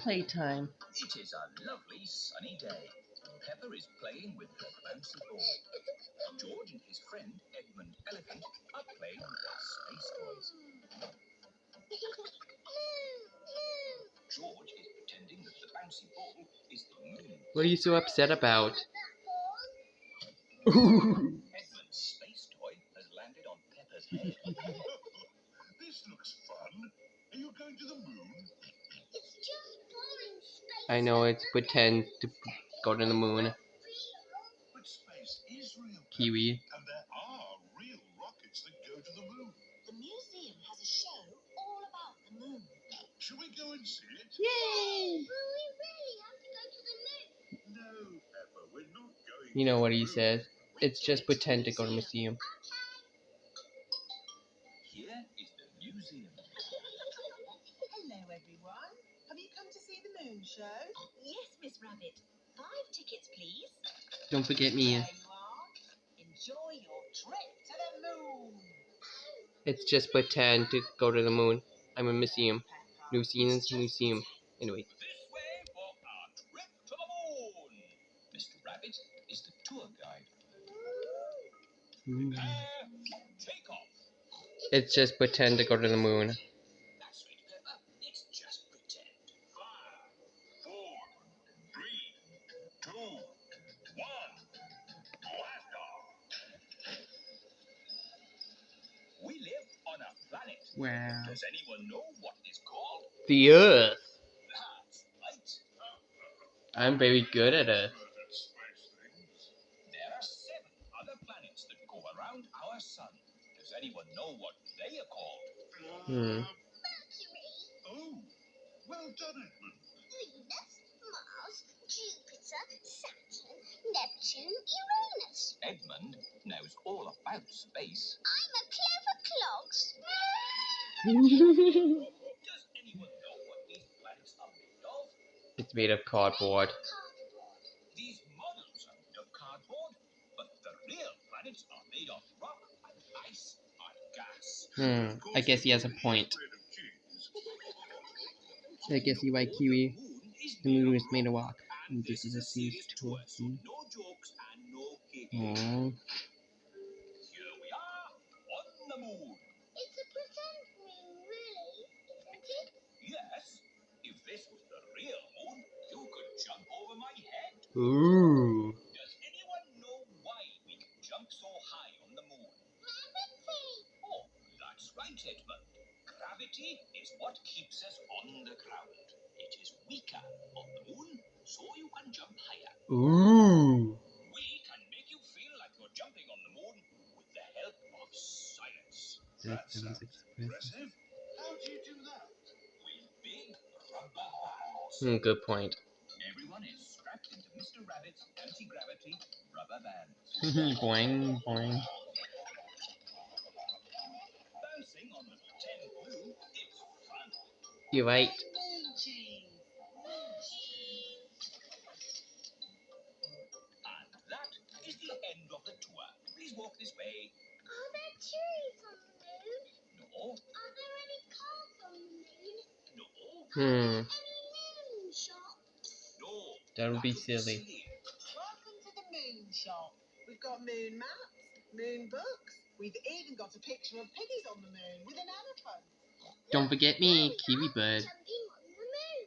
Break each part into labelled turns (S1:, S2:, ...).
S1: playtime.
S2: It is a lovely sunny day. Pepper is playing with her bouncy ball. George and his friend Edmund Elephant are playing with their space toys. George is pretending that the bouncy ball is the moon.
S1: What are you so upset about?
S2: Edmund's space toy has landed on Pepper's head.
S3: This looks fun. Are you going to the moon?
S4: It's just boring space.
S1: I know it's pretend to go to the moon.
S3: But space is real.
S1: Kiwi.
S3: And there are real rockets that go to the moon.
S4: The museum has a show all about the moon.
S3: Should we go and see it?
S1: Yay!
S4: Will we really have to go to the moon?
S3: No, Pepper, we're not going.
S1: You know what he
S3: to the moon.
S1: says. It's just pretend to go to the museum.
S2: Here is the museum.
S5: Hello, everyone. Have you come to see the moon show?
S4: Yes, Miss Rabbit. 5 tickets, please.
S1: Don't forget me.
S5: There you are. Enjoy your trip to the moon.
S1: It's just pretend to go to the moon. I'm a museum. New scenes, museum. Anyway.
S2: This way for our trip to the moon. Mr. Rabbit is the tour guide. Take off.
S1: It's just pretend to go to the moon.
S2: That's right, Pepper. It's just pretend.
S3: 5, 4, 3, 2, 1. Blast off.
S2: We live on a planet.
S1: Wow.
S2: Does anyone know what it's called?
S1: The Earth.
S2: That's right.
S1: I'm very good at it.
S3: Space things.
S2: There are 7 other planets that go around our sun. Does anyone know what they are called?
S4: Mercury,
S3: Oh, well done, Edmund.
S4: Venus, Mars, Jupiter, Saturn, Neptune, Uranus.
S2: Edmund knows all about space.
S4: I'm a clever clogs.
S2: Does anyone know what these planets are made of?
S1: It's made of cardboard.
S2: These models are made of cardboard, but the real planets are made of rock and ice and gas.
S1: I guess he has a point.
S3: Bread of cheese.
S1: I guess you're right, Kiwi.
S2: The moon is
S1: The moon is made of rock.
S2: and
S1: This is a serious tour.
S2: so no jokes and no kidding.
S1: Aww.
S2: Here we are on the moon.
S4: It's a pretend moon, really, isn't it?
S2: Yes, if this was the real moon, you could jump over my head.
S1: Ooh.
S2: Does anyone know why we can jump so high on the moon?
S4: Gravity.
S2: Oh, that's right, Edmund. Gravity is what keeps us on the ground. It is weaker on the moon, so you can jump higher.
S1: Ooh.
S2: We can make you feel like you're jumping on the moon with the help of science.
S3: That sounds impressive. How do you do that?
S2: With big rubber bands.
S1: Good point.
S2: Everyone is strapped into Mr. Rabbit's anti-gravity rubber bands.
S1: Boing, boing.
S2: Bouncing on the pretend moon is fun.
S1: You're right.
S5: Moon cheese.
S2: And that is the end of the tour. Please walk this way.
S4: Are there trees on the moon?
S2: No,
S4: Are there any cars on the moon?
S2: no,
S4: Any moon shops?
S2: no.
S1: That would be
S2: would
S1: silly.
S5: Welcome to the moon shop. We've got moon maps, moon books. We've even got a picture of piggies on the moon with an elephant.
S1: Don't forget me, Kiwi bird.
S4: Jumping on the moon.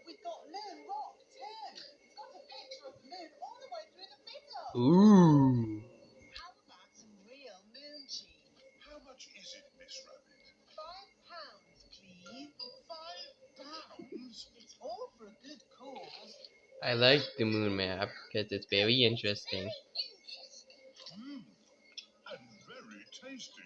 S5: We've got moon rock too. It's got a picture of the moon all the way through the middle.
S1: Ooh.
S5: How about some real moon cheese?
S3: How much is it, Miss Rabbit?
S5: £5, please.
S3: £5?
S5: It's all for a good cause.
S1: I like the moon map because it's very interesting.
S3: And very tasty.